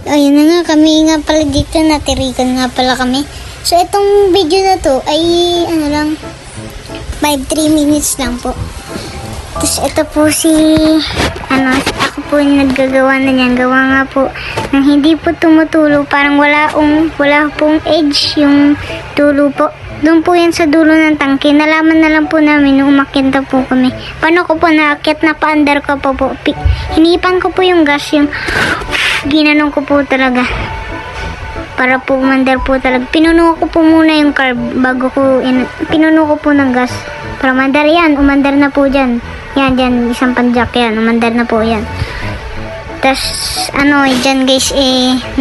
ayun na nga, kami nga pala dito, natirikan nga pala kami. So, itong video na to ay, 3 minutes lang po. Tapos, ito po si, ako po yung naggagawa na niyan. Gawa nga po, nang hindi po tumutulo, parang wala pong edge yung tulo po. Doon po yan sa dulo ng tangke. Nalaman na lang po namin nung umakyat na po kami. Paano ko po naakyat na pa-under ko po. Hinipan ko po yung gas, yung ginanong ko po talaga. Para po umandar po talaga. Pinuno ko po muna yung carb bago ko, pinuno ko po ng gas. Para umandar yan, umandar na po dyan. Yan, dyan, isang panjack yan, umandar na po yan. Tapos, dyan guys,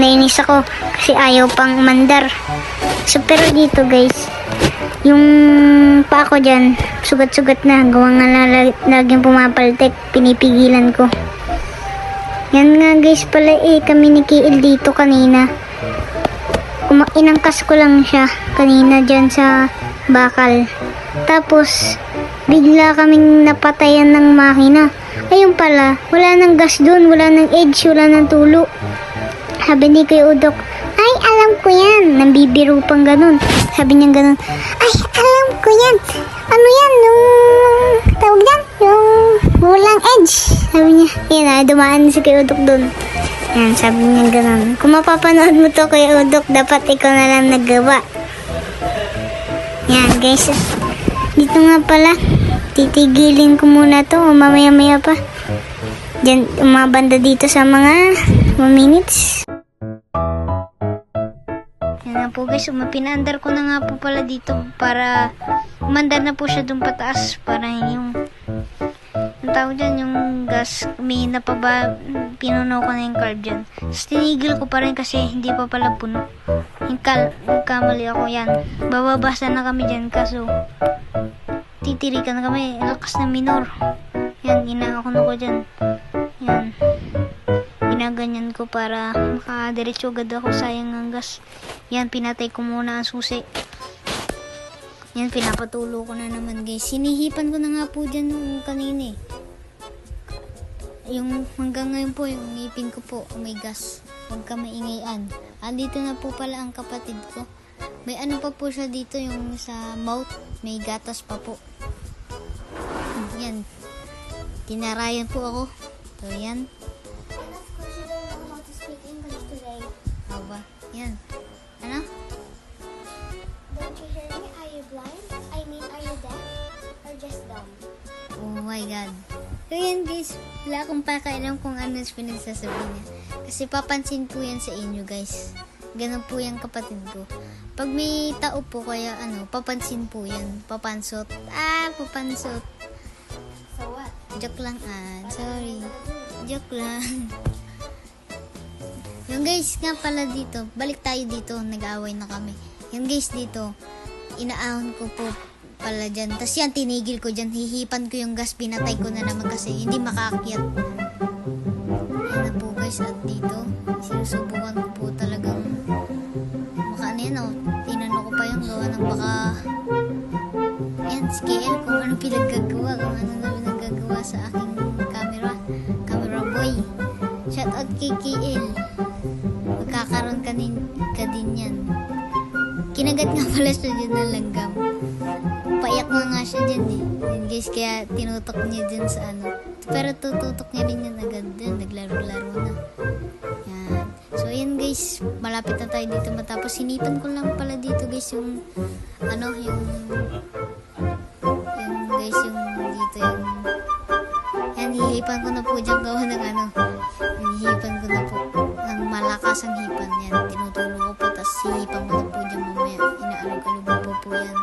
nainis ako kasi ayaw pang umandar. So, pero dito guys, yung pa ako dyan, sugat-sugat na. Gawa nga laging pumapaltek. Pinipigilan ko. Yan nga guys pala kami ni Kiel dito kanina. Inangkas ko lang siya kanina dyan sa bakal. Tapos, bigla kaming napatayan ng makina. Ayun pala, wala nang gas dun, wala nang edge, wala nang tulo. Sabi ni Kuya Udok, ay, alam ko yan. Nambibiro pang ganun. Sabi niya ganun, ay, alam ko yan. Ano yan? Yung, tawag yan? Yung walang edge. Sabi niya, yan dumaan si Kuya Udok dun. Yan, sabi niya ganun. Kung mapapanood mo to, Kuya Udok, dapat ikaw na lang naggawa. Yan, guys. Dito nga pala, titigilin ko muna to, o mamaya-maya pa. Diyan, umabanda dito sa mga 1 minutes. Yan na po guys, pinaandar ko na nga po pala dito para umandar na po siya dun pataas para yung tawag dyan, yung gas umihina pa ba, pinuno ko na yung carb dyan. Tapos tinigil ko pa rin kasi hindi pa pala puno. Kamali ako yan. Bababasa na kami dyan kaso titirikan na kami. Lakas na minor. Yan, inaakon ko dyan. Yan. Ginaganyan ko para makadiretso agad ako, sayang ang gas. Yan, pinatay ko muna ang susi. Yan, pinapatulo ko na naman guys. Sinihipan ko na nga po dyan nung kanina yung hanggang ngayon po yung ngipin ko po may gas. Huwag ka maingayan. Andito na po pala ang kapatid ko. May pa po siya dito yung sa mouth. May gatas pa po. Yan. Tinarayan po ako. So yan. Aba. Yan. Ano? Don't you hear me? Are you blind? I mean, are you deaf? Or just dumb? Oh my God. So yan guys, wala akong pakailam kung ano pinagsasabi niya. Kasi papansin po yan sa inyo guys. Ganun po yung kapatid ko. Pag may tao po kaya papansin po yan. Papansot. Papansot. So what? Joke lang sorry. Joke lang. Yung guys nga pala dito, balik tayo dito, nag-aaway na kami. Yung guys dito, inaahon ko po pala dyan. Tapos yan, tinigil ko dyan. Hihipan ko yung gas. Pinatay ko na naman kasi hindi makaakyat. Yan na po guys. At dito, sinusubukan ko po talagang tinanong ko pa yung gawa ng baka yan, scale kung ano pinaggagawa. Kung ano na pinaggagawa sa aking camera boy. Shout out kay KL. Magkakaroon ka din yan. Kinagat nga pala siya dyan ng langgam. Paiyak nga siya dyan Yan guys, kaya tinutok niya dyan sa Pero tututok niya rin yan agad dyan. Naglaro-laro na. Yan. So yan guys, malapit na tayo dito matapos. Hinipan ko lang pala dito guys yung guys yung dito yung yan, hihipan ko na po dyan gawa ng hihipan ko na po ng malakas ang hipan yan. Tinutulong ko po, tapos hihipan ko na po dyan mamaya. Inaalog-alog po yan.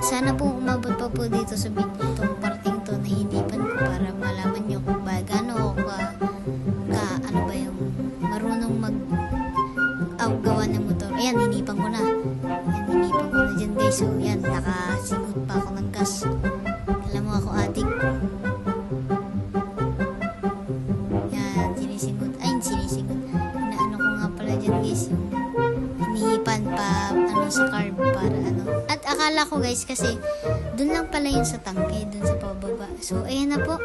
Sana po umabot pa po dito sa video itong parting to na hinipan ko para malaman nyo kung gano'n ako ano ba yung marunong gawa ng motor. Ayan, hinipan ko na. Ayan, hinipan ko na dyan guys. So yan, nakasigot pa ako ng gas. Alam mo ako adik. Yan, sinisigot. Inaano ko nga pala dyan guys yung hinihipan pa sa carb para At akala ko guys kasi dun lang pala yun sa tangke, dun sa pababa. So, ayan na po.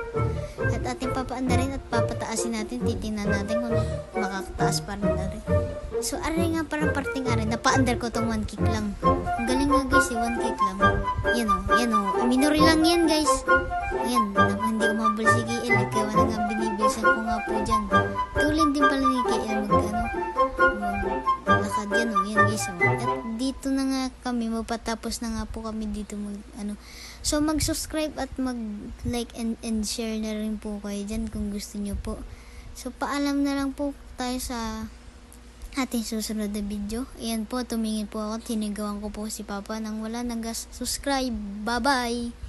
At ating papaandarin at papataasin natin. Titingnan natin kung makakataas pa rin na rin. So, aray nga parang parting aray. Napa-under ko tong 1 kick lang. Ang galing nga guys, 1 kick lang. Yan o. Minori lang yan guys. Ayan, hindi umabol si KL. Kaya na nga binibilisan ko nga po dyan. Tulin din pala ni KL lakad yan o. Yan guys o. At dito na nga kami, mapatapos na nga po kami dito So, mag-subscribe at mag-like and share na rin po kayo dyan kung gusto nyo po. So, paalam na lang po tayo sa ating susunod na video. Ayan po, tumingin po ako. Tinigawan ko po si Papa nang wala nag-subscribe. Bye-bye!